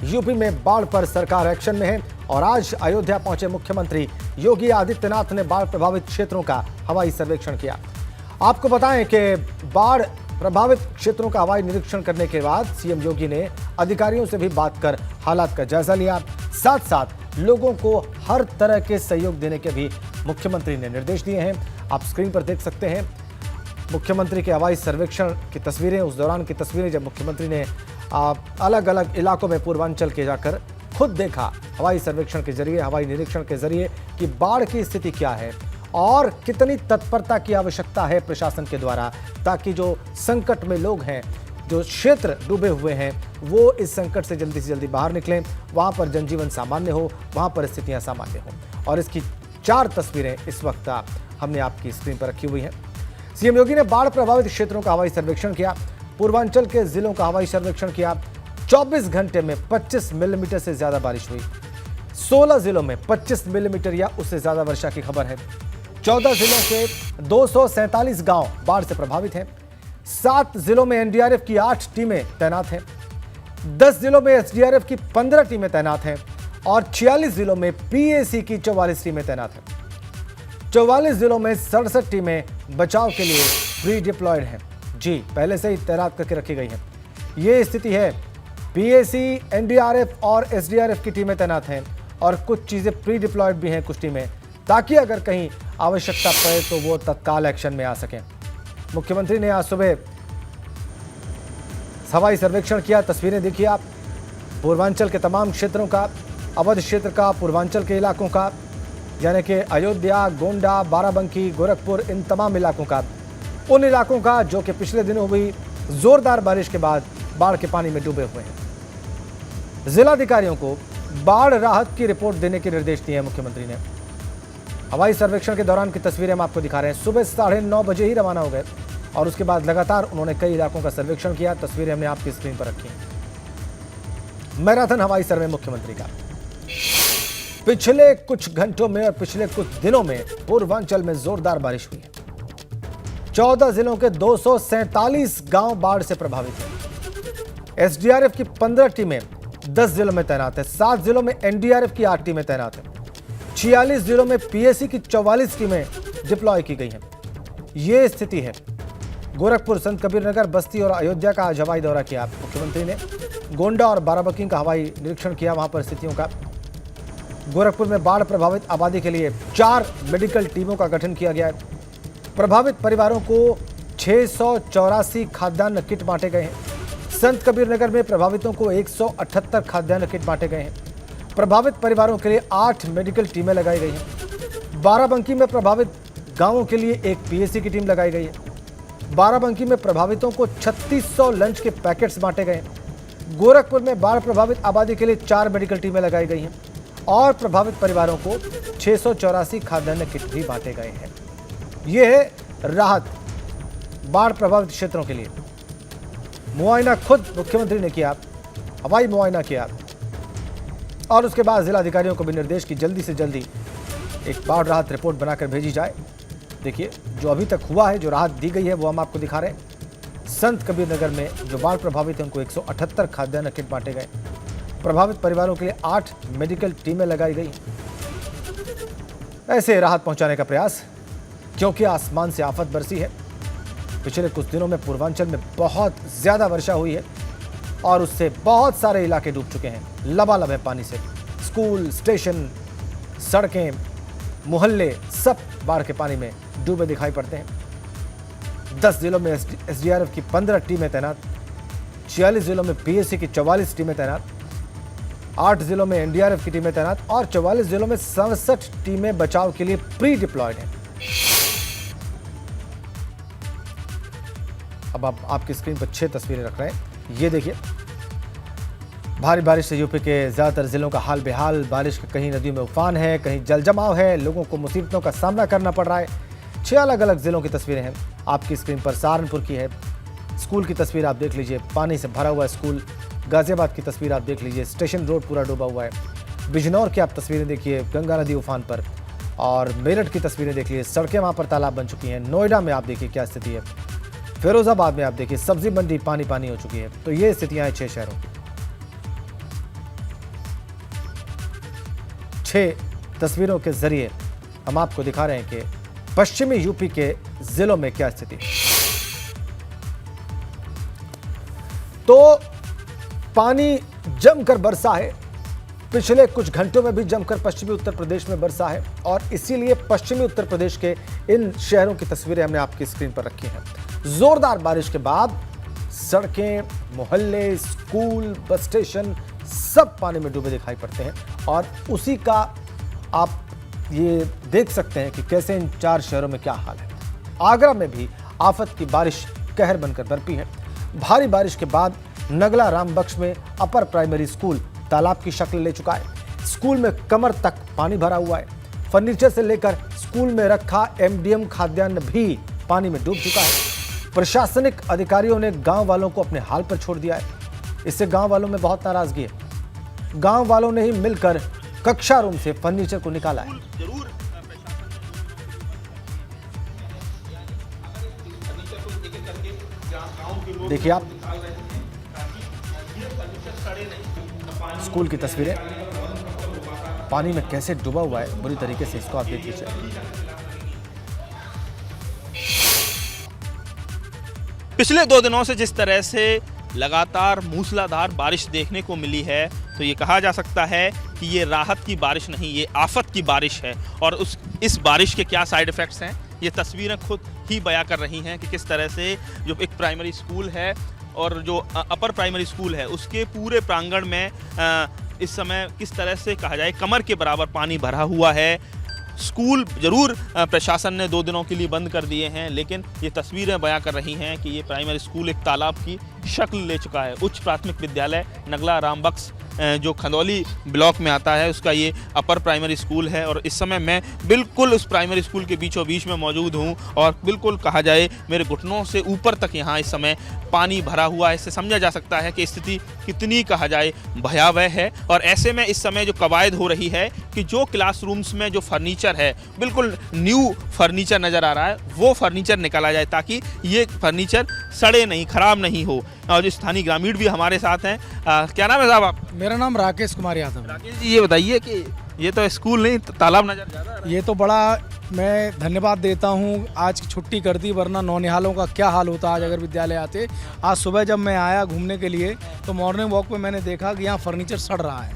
UP में बाढ़ पर सरकार एक्शन में है और आज अयोध्या पहुंचे मुख्यमंत्री योगी आदित्यनाथ ने बाढ़ प्रभावित क्षेत्रों का हवाई सर्वेक्षण किया। आपको बताएं कि बाढ़ प्रभावित क्षेत्रों का हवाई निरीक्षण करने के बाद सीएम योगी ने अधिकारियों से भी बात कर हालात का जायजा लिया। साथ साथ लोगों को हर तरह के सहयोग देने के भी मुख्यमंत्री ने निर्देश दिए हैं। आप स्क्रीन पर देख सकते हैं मुख्यमंत्री के हवाई सर्वेक्षण की तस्वीरें, उस दौरान की तस्वीरें जब मुख्यमंत्री ने अलग अलग इलाकों में पूर्वांचल के जाकर खुद देखा हवाई सर्वेक्षण के जरिए, हवाई निरीक्षण के जरिए कि बाढ़ की स्थिति क्या है और कितनी तत्परता की आवश्यकता है प्रशासन के द्वारा, ताकि जो संकट में लोग हैं, जो क्षेत्र डूबे हुए हैं, वो इस संकट से जल्दी बाहर निकलें, वहां पर जनजीवन सामान्य हो, वहां पर स्थितियां सामान्य हो। और इसकी 4 तस्वीरें इस वक्त हमने आपकी स्क्रीन पर रखी हुई हैं। सीएम योगी ने बाढ़ प्रभावित क्षेत्रों का हवाई सर्वेक्षण किया, पूर्वांचल के जिलों का हवाई सर्वेक्षण किया। 24 घंटे में 25 मिलीमीटर से ज्यादा बारिश हुई। 16 जिलों में 25 मिलीमीटर या उससे ज्यादा वर्षा की खबर है। 14 जिलों के 247 गांव बाढ़ से प्रभावित हैं। 7 जिलों में एनडीआरएफ की 8 टीमें तैनात हैं। 10 जिलों में एसडीआरएफ की 15 टीमें तैनात हैं और 46 जिलों में पीएसी की 44 टीमें तैनात हैं। 44 जिलों में 67 टीमें बचाव के लिए प्री डिप्लॉयड हैं। जी, पहले से ही तैनात करके रखी गई हैं। ये स्थिति है, पीएसी, एनडीआरएफ और एसडीआरएफ की टीमें तैनात हैं और कुछ चीजें प्री डिप्लॉयड भी हैं, कुछ टीमें, ताकि अगर कहीं आवश्यकता पड़े तो वो तत्काल एक्शन में आ सकें। मुख्यमंत्री ने आज सुबह हवाई सर्वेक्षण किया। तस्वीरें देखिए आप, पूर्वांचल के तमाम क्षेत्रों का, अवध क्षेत्र का, पूर्वांचल के इलाकों का, यानी कि अयोध्या, गोंडा, बाराबंकी, गोरखपुर, इन तमाम इलाकों का, उन इलाकों का जो कि पिछले दिनों हुई जोरदार बारिश के बाद बाढ़ के पानी में डूबे हुए हैं। जिलाधिकारियों को बाढ़ राहत की रिपोर्ट देने के निर्देश दिए हैं मुख्यमंत्री ने। हवाई सर्वेक्षण के दौरान की तस्वीरें हम आपको दिखा रहे हैं। सुबह 9:30 बजे ही रवाना हो गए और उसके बाद लगातार उन्होंने कई इलाकों का सर्वेक्षण किया। तस्वीरें हमने आपकी स्क्रीन पर रखी हैं। मैराथन हवाई सर्वे मुख्यमंत्री का। पिछले कुछ घंटों में और पिछले कुछ दिनों में पूर्वांचल में जोरदार बारिश हुई है। 14 जिलों के 247 गांव बाढ़ से प्रभावित हैं। एसडीआरएफ की 15 टीमें 10 जिलों में तैनात है। 7 जिलों में एनडीआरएफ की 8 टीमें तैनात हैं। 46 जिलों में पीएसी की 44 टीमें डिप्लॉय की गई हैं। ये स्थिति है। गोरखपुर, संत कबीर नगर, बस्ती और अयोध्या का आज हवाई दौरा किया मुख्यमंत्री ने। गोंडा और बाराबंकी का हवाई निरीक्षण किया, वहां पर स्थितियों का। गोरखपुर में बाढ़ प्रभावित आबादी के लिए 4 मेडिकल टीमों का गठन किया गया है। प्रभावित परिवारों को 684 खाद्यान्न किट बांटे गए हैं। संत कबीर नगर में प्रभावितों को 178 खाद्यान्न किट बांटे गए हैं। प्रभावित परिवारों के लिए 8 मेडिकल टीमें लगाई गई हैं। बाराबंकी में प्रभावित गांवों के लिए एक पीएसी की टीम लगाई गई है। बाराबंकी में प्रभावितों को 3600 लंच के पैकेट्स बांटे गए हैं। गोरखपुर में बाढ़ प्रभावित आबादी के लिए 4 मेडिकल टीमें लगाई गई हैं और प्रभावित परिवारों को 684 खाद्यान्न किट भी बांटे गए हैं। यह है राहत बाढ़ प्रभावित क्षेत्रों के लिए। मुआयना खुद मुख्यमंत्री ने किया, हवाई मुआयना किया और उसके बाद जिलाधिकारियों को भी निर्देश की जल्दी से जल्दी एक बाढ़ राहत रिपोर्ट बनाकर भेजी जाए। देखिए, जो अभी तक हुआ है, जो राहत दी गई है, वो हम आपको दिखा रहे हैं। संत कबीर नगर में जो बाढ़ प्रभावित है उनको 178 खाद्यान्न किट बांटे गए। प्रभावित परिवारों के लिए 8 मेडिकल टीमें लगाई गई। ऐसे राहत पहुंचाने का प्रयास, क्योंकि आसमान से आफत बरसी है। पिछले कुछ दिनों में पूर्वांचल में बहुत ज्यादा वर्षा हुई है और उससे बहुत सारे इलाके डूब चुके हैं, लबालब है पानी से। स्कूल, स्टेशन, सड़कें, मोहल्ले सब बाढ़ के पानी में डूबे दिखाई पड़ते हैं। 10 जिलों में एसडीआरएफ की 15 टीमें तैनात, 46 जिलों में पीएसी की 44 टीमें तैनात, 8 जिलों में एनडीआरएफ की टीमें तैनात और 44 जिलों में 67 टीमें बचाव के लिए प्री डिप्लॉयड हैं। अब आप आपकी स्क्रीन पर 6 तस्वीरें रख रहे हैं। ये देखिए, भारी बारिश से यूपी के ज्यादातर जिलों का हाल बेहाल। बारिश के कहीं नदियों में उफान है, कहीं जल जमाव है, लोगों को मुसीबतों का सामना करना पड़ रहा है। 6 अलग अलग जिलों की तस्वीरें हैं आपकी स्क्रीन पर। सहारनपुर की है, स्कूल की तस्वीर आप देख लीजिए, पानी से भरा हुआ स्कूल। गाजियाबाद की तस्वीर आप देख लीजिए, स्टेशन रोड पूरा डूबा हुआ है। बिजनौर की आप तस्वीरें देखिए, गंगा नदी उफान पर। और मेरठ की तस्वीरें देख लीजिए, सड़कें वहाँ पर तालाब बन चुकी हैं। नोएडा में आप देखिए क्या स्थिति है। फिरोजाबाद में आप देखिए सब्जी मंडी पानी पानी हो चुकी है। तो ये स्थितियां हैं 6 शहरों की। 6 तस्वीरों के जरिए हम आपको दिखा रहे हैं कि पश्चिमी यूपी के जिलों में क्या स्थिति है। तो पानी जमकर बरसा है, पिछले कुछ घंटों में भी जमकर पश्चिमी उत्तर प्रदेश में बरसा है और इसीलिए पश्चिमी उत्तर प्रदेश के इन शहरों की तस्वीरें हमने आपकी स्क्रीन पर रखी हैं। जोरदार बारिश के बाद सड़कें, मोहल्ले, स्कूल, बस स्टेशन सब पानी में डूबे दिखाई पड़ते हैं और उसी का आप ये देख सकते हैं कि कैसे इन 4 शहरों में क्या हाल है। आगरा में भी आफत की बारिश कहर बनकर बरपी है। भारी बारिश के बाद नगला रामबख्श में अपर प्राइमरी स्कूल तालाब की शक्ल ले चुका है। स्कूल में कमर तक पानी भरा हुआ है। फर्नीचर से लेकर स्कूल में रखा एमडीएम खाद्यान्न भी पानी में डूब चुका है। प्रशासनिक अधिकारियों ने गांव वालों को अपने हाल पर छोड़ दिया है। इससे गांव वालों में बहुत नाराजगी है। गांव वालों ने ही मिलकर कक्षा रूम से फर्नीचर को निकाला है। देखिए आप स्कूल की तस्वीरें, पानी में कैसे डूबा हुआ है बुरी तरीके से, इसको आप देख लीजिए। पिछले 2 दिनों से जिस तरह से लगातार मूसलाधार बारिश देखने को मिली है, तो ये कहा जा सकता है कि ये राहत की बारिश नहीं, ये आफत की बारिश है। और इस बारिश के क्या साइड इफ़ेक्ट्स हैं, ये तस्वीरें खुद ही बयां कर रही हैं कि किस तरह से जो एक प्राइमरी स्कूल है और जो अपर प्राइमरी स्कूल है उसके पूरे प्रांगण में इस समय किस तरह से कहा जाए कमर के बराबर पानी भरा हुआ है। स्कूल जरूर प्रशासन ने 2 दिनों के लिए बंद कर दिए हैं, लेकिन ये तस्वीरें बयां कर रही हैं कि ये प्राइमरी स्कूल एक तालाब की शक्ल ले चुका है। उच्च प्राथमिक विद्यालय नगला रामबख्श जो खंदौली ब्लॉक में आता है उसका ये अपर प्राइमरी स्कूल है और इस समय मैं बिल्कुल उस प्राइमरी स्कूल के बीचों बीच में मौजूद हूँ और बिल्कुल कहा जाए मेरे घुटनों से ऊपर तक यहाँ इस समय पानी भरा हुआ है। इससे समझा जा सकता है कि स्थिति कितनी कहा जाए भयावह है। और ऐसे में इस समय जो कवायद हो रही है कि जो क्लासरूम्स में जो फर्नीचर है, बिल्कुल न्यू फर्नीचर नज़र आ रहा है, वो फर्नीचर निकाला जाए ताकि ये फर्नीचर सड़े नहीं, ख़राब नहीं हो। और जो स्थानीय ग्रामीण भी हमारे साथ हैं, क्या नाम है साहब आप? मेरा नाम राकेश कुमार यादव। राकेश जी, ये बताइए कि ये तो स्कूल नहीं तालाब नजर ज़्यादा, ये तो बड़ा मैं धन्यवाद देता हूँ आज की छुट्टी कर दी, वरना नौनिहालों का क्या हाल होता आज अगर विद्यालय आते। आज सुबह जब मैं आया घूमने के लिए तो मॉर्निंग वॉक पे मैंने देखा कि यहाँ फर्नीचर सड़ रहा है,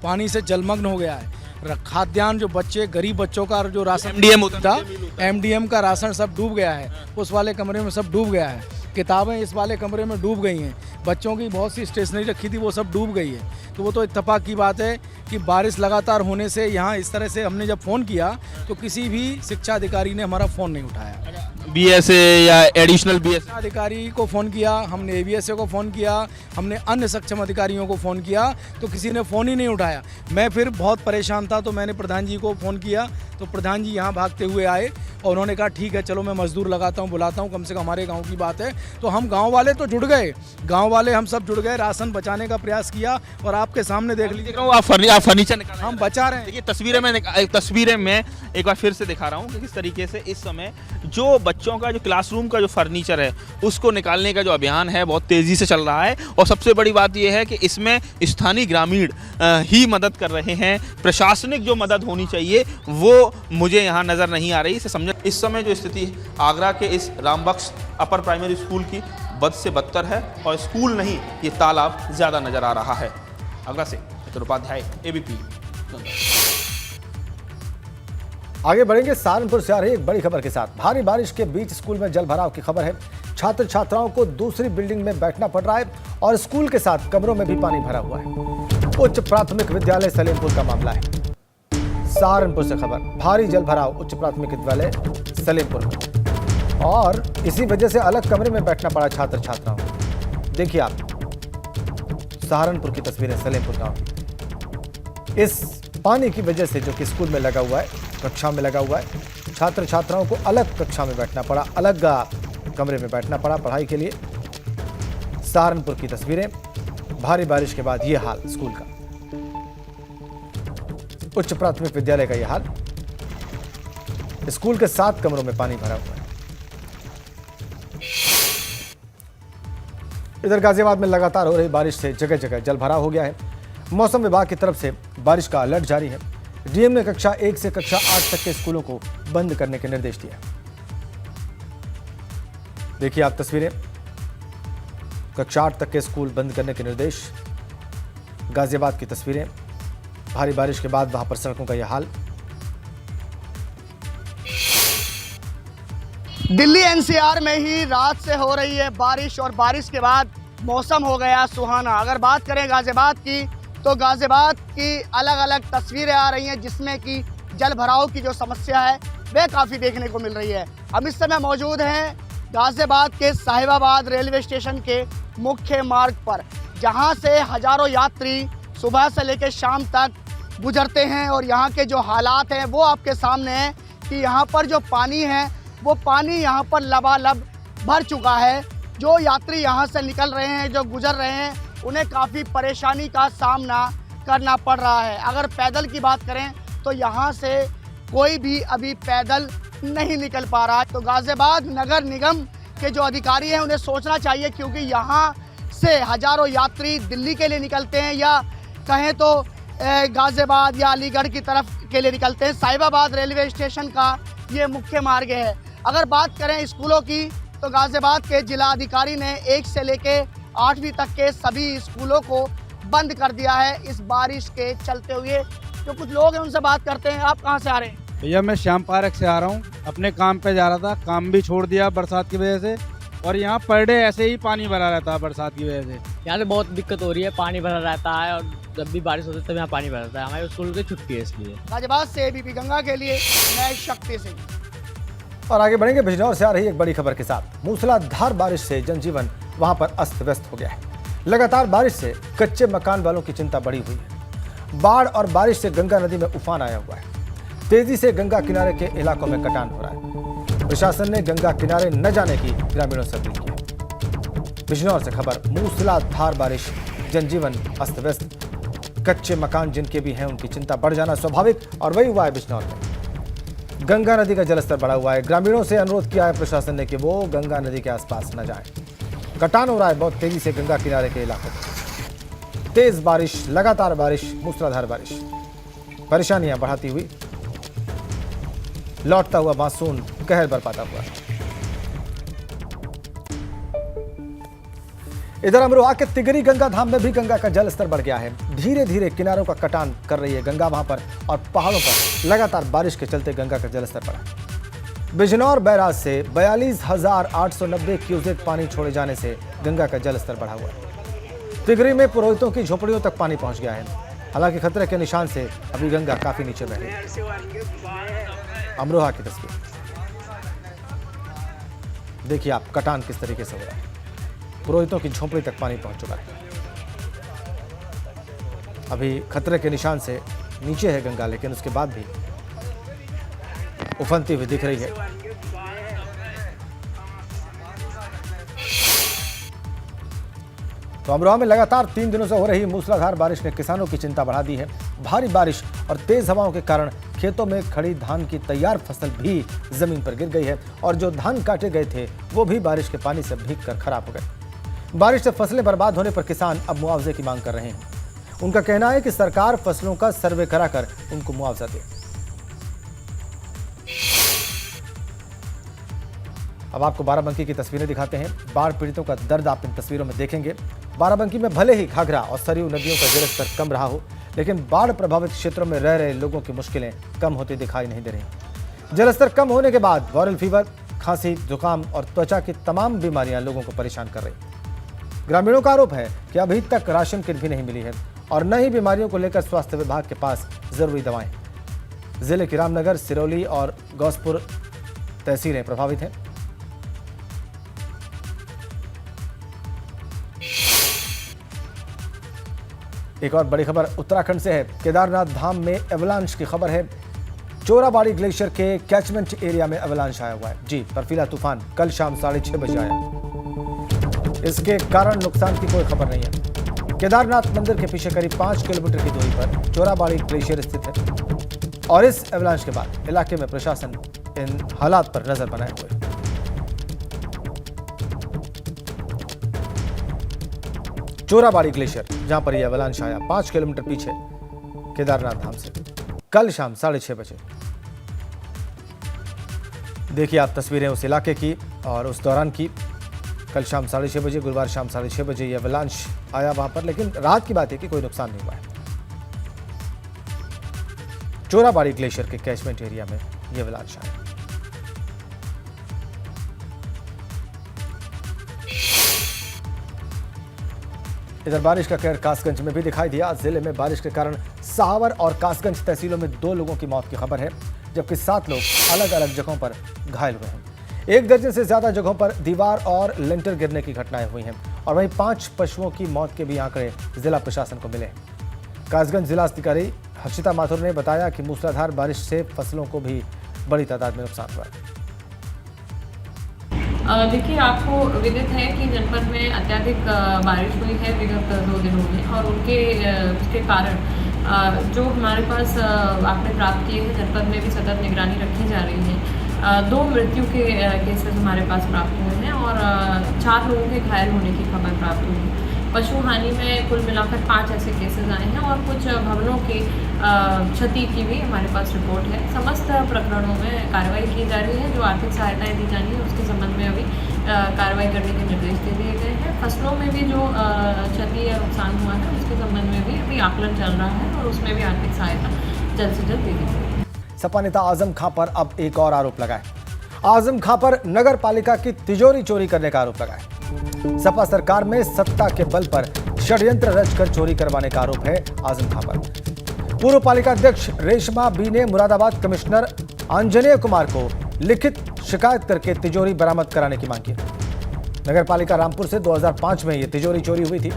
पानी से जलमग्न हो गया है। खाद्यान्न जो बच्चे गरीब बच्चों का जो राशन एमडीएम होता एमडीएम का राशन सब डूब गया है, उस वाले कमरे में सब डूब गया है। किताबें इस वाले कमरे में डूब गई हैं, बच्चों की बहुत सी स्टेशनरी रखी थी वो सब डूब गई है। तो वो तो इत्तेफाक की बात है कि बारिश लगातार होने से यहाँ इस तरह से हमने जब फ़ोन किया तो किसी भी शिक्षा अधिकारी ने हमारा फ़ोन नहीं उठाया। बीएसए या एडिशनल बीएसए अधिकारी को फ़ोन किया, हमने एबीएसए को फ़ोन किया, हमने अन्य सक्षम अधिकारियों को फ़ोन किया तो किसी ने फ़ोन ही नहीं उठाया। मैं फिर बहुत परेशान था तो मैंने प्रधान जी को फ़ोन किया तो प्रधान जी यहाँ भागते हुए आए और उन्होंने कहा ठीक है चलो मैं मजदूर लगाता हूँ, बुलाता हूँ, कम से कम हमारे गांव की बात है। तो हम गांव वाले तो जुड़ गए, गांव वाले हम सब जुड़ गए, राशन बचाने का प्रयास किया और आपके सामने देख लीजिए आप फर्नीचर निकाल हम बचा रहे हैं। देखिए तस्वीरें मैं एक बार फिर से दिखा रहा हूँ कि किस तरीके से इस समय जो बच्चों का जो क्लासरूम का जो फर्नीचर है उसको निकालने का जो अभियान है बहुत तेज़ी से चल रहा है। और सबसे बड़ी बात यह है कि इसमें स्थानीय ग्रामीण ही मदद कर रहे हैं, प्रशासनिक जो मदद होनी चाहिए वो मुझे यहाँ नज़र नहीं आ रही। इसे समझ इस समय जो स्थिति आगरा के इस रामबख्श अपर प्राइमरी स्कूल की बद से बदतर है और स्कूल नहीं ये तालाब ज़्यादा नज़र आ रहा है। आगरा से उपाध्याय एबीपी। आगे बढ़ेंगे सहारनपुर से आ रही एक बड़ी खबर के साथ। भारी बारिश के बीच स्कूल में जल भराव की खबर है। छात्र छात्राओं को दूसरी बिल्डिंग में बैठना पड़ रहा है और स्कूल के साथ कमरों में भी पानी भरा हुआ है। उच्च प्राथमिक विद्यालय सलेमपुर का मामला है। सहारनपुर से खबर, भारी जल भराव उच्च प्राथमिक विद्यालय सलेमपुर में और इसी वजह से अलग कमरे में बैठना पड़ा छात्र छात्राओं को। देखिए आप सहारनपुर की तस्वीरें सलेमपुर गांव की। इस पानी की वजह से जो कि स्कूल में लगा हुआ है, कक्षा में लगा हुआ है, छात्र छात्राओं को अलग कक्षा में बैठना पड़ा, अलग कमरे में बैठना पड़ा पढ़ाई के लिए। सहारनपुर की तस्वीरें, भारी बारिश के बाद ये हाल स्कूल का, उच्च प्राथमिक विद्यालय का यह हाल। स्कूल के 7 कमरों में पानी भरा हुआ है। इधर गाजियाबाद में लगातार हो रही बारिश से जगह जगह जल भराव हो गया है। मौसम विभाग की तरफ से बारिश का अलर्ट जारी है। डीएम ने कक्षा 1 से कक्षा 8 तक के स्कूलों को बंद करने के निर्देश दिए। देखिए आप तस्वीरें, कक्षा 8 तक के स्कूल बंद करने के निर्देश। गाजियाबाद की तस्वीरें, भारी बारिश के बाद वहां पर सड़कों का यह हाल। दिल्ली एनसीआर में ही रात से हो रही है बारिश और बारिश के बाद मौसम हो गया सुहाना। अगर बात करें गाजियाबाद की तो गाजियाबाद की अलग अलग तस्वीरें आ रही हैं जिसमें कि जल भराव की जो समस्या है वह काफ़ी देखने को मिल रही है। हम इस समय मौजूद हैं गाजियाबाद के साहिबाबाद रेलवे स्टेशन के मुख्य मार्ग पर, जहां से हजारों यात्री सुबह से लेकर शाम तक गुजरते हैं और यहाँ के जो हालात हैं वो आपके सामने हैं कि यहाँ पर जो पानी है वो पानी यहाँ पर लबालब भर चुका है। जो यात्री यहाँ से निकल रहे हैं, जो गुजर रहे हैं, उन्हें काफ़ी परेशानी का सामना करना पड़ रहा है। अगर पैदल की बात करें तो यहाँ से कोई भी अभी पैदल नहीं निकल पा रहा है। तो गाजियाबाद नगर निगम के जो अधिकारी हैं उन्हें सोचना चाहिए, क्योंकि यहाँ से हजारों यात्री दिल्ली के लिए निकलते हैं या कहें तो गाजियाबाद या अलीगढ़ की तरफ के लिए निकलते हैं। साहिबाबाद रेलवे स्टेशन का ये मुख्य मार्ग है। अगर बात करें स्कूलों की तो गाजियाबाद के जिला अधिकारी ने 1 से लेके 8वीं तक के सभी स्कूलों को बंद कर दिया है इस बारिश के चलते हुए। जो कुछ लोग हैं उनसे बात करते हैं। आप कहाँ से आ रहे हैं? भैया मैं श्याम पार्क से आ रहा हूँ, अपने काम पे जा रहा था, काम भी छोड़ दिया बरसात की वजह से। और यहाँ पर डे ऐसे ही पानी भरा रहता है बरसात की वजह से। यहाँ से बहुत दिक्कत हो रही है, पानी भरा रहता है और जब भी बारिश होती है तब यहाँ पानी भरा रहता है। हमारे स्कूल की छुट्टी है इसलिए। गाजियाबाद से एबीपी गंगा के लिए मैं शक्ति सिंह। और आगे बढ़ेंगे बिजनौर से आ रही एक बड़ी खबर के साथ। मूसलाधार बारिश से जनजीवन वहां पर अस्त व्यस्त हो गया है। लगातार बारिश से कच्चे मकान वालों की चिंता बढ़ी हुई है। बाढ़ और बारिश से गंगा नदी में उफान आया हुआ है। तेजी से गंगा किनारे के इलाकों में कटान हो रहा है। प्रशासन ने गंगा किनारे न जाने की ग्रामीणों से अपील की है। बिजनौर से खबर, मूसलाधार बारिश, जनजीवन अस्त व्यस्त, कच्चे मकान जिनके भी हैं उनकी चिंता बढ़ जाना स्वाभाविक, और वही हुआ है बिजनौर में। गंगा नदी का जलस्तर बढ़ा हुआ है। ग्रामीणों से अनुरोध किया है प्रशासन ने कि वो गंगा नदी के आसपास न जाएं। कटान हो रहा है बहुत तेजी से गंगा किनारे के इलाकों में। तेज बारिश, लगातार बारिश, मूसलाधार बारिश परेशानियां बढ़ाती हुई, लौटता हुआ मानसून कहर बरपाता हुआ। इधर अमरोहा के तिगरी गंगा धाम में भी गंगा का जलस्तर बढ़ गया है। धीरे धीरे किनारों का कटान कर रही है गंगा वहां पर, और पहाड़ों पर लगातार बारिश के चलते गंगा का जलस्तर बढ़ा। बिजनौर बैराज से 42,890 क्यूसेक पानी छोड़े जाने से गंगा का जलस्तर बढ़ा हुआ है। तिगरी में पुरोहितों की झोपड़ियों तक पानी पहुंच गया है। हालांकि खतरे के निशान से अभी गंगा काफी नीचे बह रही है। अमरोहा की तस्वीर देखिए आप, कटान किस तरीके से हो रहा है। पुरोहितों की झोपड़ी तक पानी पहुंच चुका है। अभी खतरे के निशान से नीचे है गंगा, लेकिन उसके बाद भी उफनती हुई दिख रही है। तो अमरोहा में लगातार 3 दिनों से हो रही मूसलाधार बारिश ने किसानों की चिंता बढ़ा दी है। भारी बारिश और तेज हवाओं के कारण खेतों में खड़ी धान की तैयार फसल भी जमीन पर गिर गई है, और जो धान काटे गए थे वो भी बारिश के पानी से भीगकर खराब हो गए। बारिश से फसलें बर्बाद होने पर किसान अब मुआवजे की मांग कर रहे हैं। उनका कहना है कि सरकार फसलों का सर्वे कराकर उनको मुआवजा दे। अब आपको बाराबंकी की तस्वीरें दिखाते हैं। बाढ़ पीड़ितों का दर्द आप इन तस्वीरों में देखेंगे। बाराबंकी में भले ही घाघरा और सरयू नदियों का जलस्तर कम रहा हो, लेकिन बाढ़ प्रभावित क्षेत्रों में रह रहे लोगों की मुश्किलें कम होती दिखाई नहीं दे रही। जलस्तर कम होने के बाद वायरल फीवर, खांसी, जुकाम और त्वचा की तमाम बीमारियां लोगों को परेशान कर रही। ग्रामीणों का आरोप है कि अभी तक राशन किट भी नहीं मिली है और न ही बीमारियों को लेकर स्वास्थ्य विभाग के पास जरूरी दवाएं। जिले की रामनगर, सिरौली और गौसपुर तहसीलें प्रभावित हैं। एक और बड़ी खबर उत्तराखंड से है। केदारनाथ धाम में एवलांश की खबर है। चोराबाड़ी ग्लेशियर के कैचमेंट एरिया में एवलांश आया हुआ है। जी, बर्फीला तूफान कल शाम 6:30 बजे आया। इसके कारण नुकसान की कोई खबर नहीं है। केदारनाथ मंदिर के पीछे करीब 5 किलोमीटर की दूरी पर चोराबाड़ी ग्लेशियर स्थित है, और इस एवलांश के बाद इलाके में प्रशासन इन हालात पर नजर बनाए हुए है। चोराबाड़ी ग्लेशियर, जहां पर यह एवलांश आया, 5 किलोमीटर पीछे केदारनाथ धाम से। कल शाम 6:30 बजे। देखिए आप तस्वीरें उस इलाके की और उस दौरान की। कल शाम 6:30 बजे, गुरुवार शाम 6:30 बजे ये अवलांच आया वहां पर, लेकिन रात की बात है कि कोई नुकसान नहीं हुआ है। चोराबाड़ी ग्लेशियर के कैचमेंट एरिया में ये अवलांच आया। इधर बारिश का कहर कासगंज में भी दिखाई दिया। जिले में बारिश के कारण सहावर और कासगंज तहसीलों में 2 लोगों की मौत की खबर है, जबकि 7 लोग अलग अलग जगहों पर घायल हुए हैं। 1 दर्जन से ज्यादा जगहों पर दीवार और लिंटर गिरने की घटनाएं हुई हैं और वहीं 5 पशुओं की मौत के भी आंकड़े जिला प्रशासन को मिले। कासगंज जिलाधिकारी हर्षिता माथुर ने बताया कि मूसलाधार बारिश से फसलों को भी बड़ी तादाद में नुकसान हुआ है। देखिए, आपको विदित है कि जनपद में अत्यधिक बारिश हुई है विगत 2 दिनों में और उसके कारण जो हमारे पास आंकड़े प्राप्त किए हैं, जनपद में भी सतत निगरानी रखी जा रही है। 2 मृत्यु के केसेस हमारे पास प्राप्त हुए हैं और 4 लोगों के घायल होने की खबर प्राप्त हुई है। पशु हानि में कुल मिलाकर 5 ऐसे केसेस आए हैं और कुछ भवनों की क्षति की भी हमारे पास रिपोर्ट है। समस्त प्रकरणों में कार्रवाई की जा रही है। जो आर्थिक सहायताएं दी जानी है उसके संबंध में अभी कार्रवाई करने के निर्देश दे दिए गए हैं। फसलों में भी जो क्षति या नुकसान हुआ है उसके संबंध में भी अभी आकलन चल रहा है और उसमें भी आर्थिक सहायता जल्द से जल्द दे दी जाएगी। सपा नेता आजम खां पर अब एक और आरोप लगा है। आजम खां पर नगर पालिका की तिजोरी चोरी करने का आरोप लगा है। सपा सरकार में सत्ता के बल पर षड्यंत्र रचकर चोरी करवाने का आरोप है आजम खां पर। पूर्व पालिका अध्यक्ष रेशमा बी ने मुरादाबाद कमिश्नर आंजनेय कुमार को लिखित शिकायत करके तिजोरी बरामद कराने की मांग की। नगर पालिका रामपुर से 2005 में यह तिजोरी चोरी हुई थी।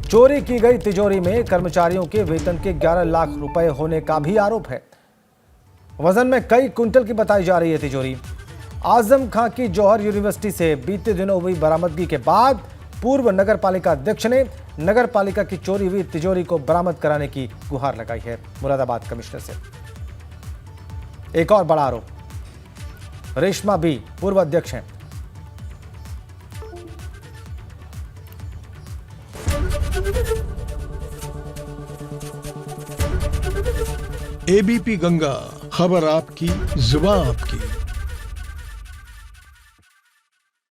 चोरी की गई तिजोरी में कर्मचारियों के वेतन के 11 लाख रुपए होने का भी आरोप है। वजन में कई कुंटल की बताई जा रही है तिजोरी। आजम खां की जौहर यूनिवर्सिटी से बीते दिनों हुई बरामदगी के बाद पूर्व नगर पालिका अध्यक्ष ने नगर पालिका की चोरी हुई तिजोरी को बरामद कराने की गुहार लगाई है मुरादाबाद कमिश्नर से। एक और बड़ा आरोप, रेशमा बी पूर्व अध्यक्ष हैं। एबीपी गंगा, खबर आपकी, जुबान आपकी।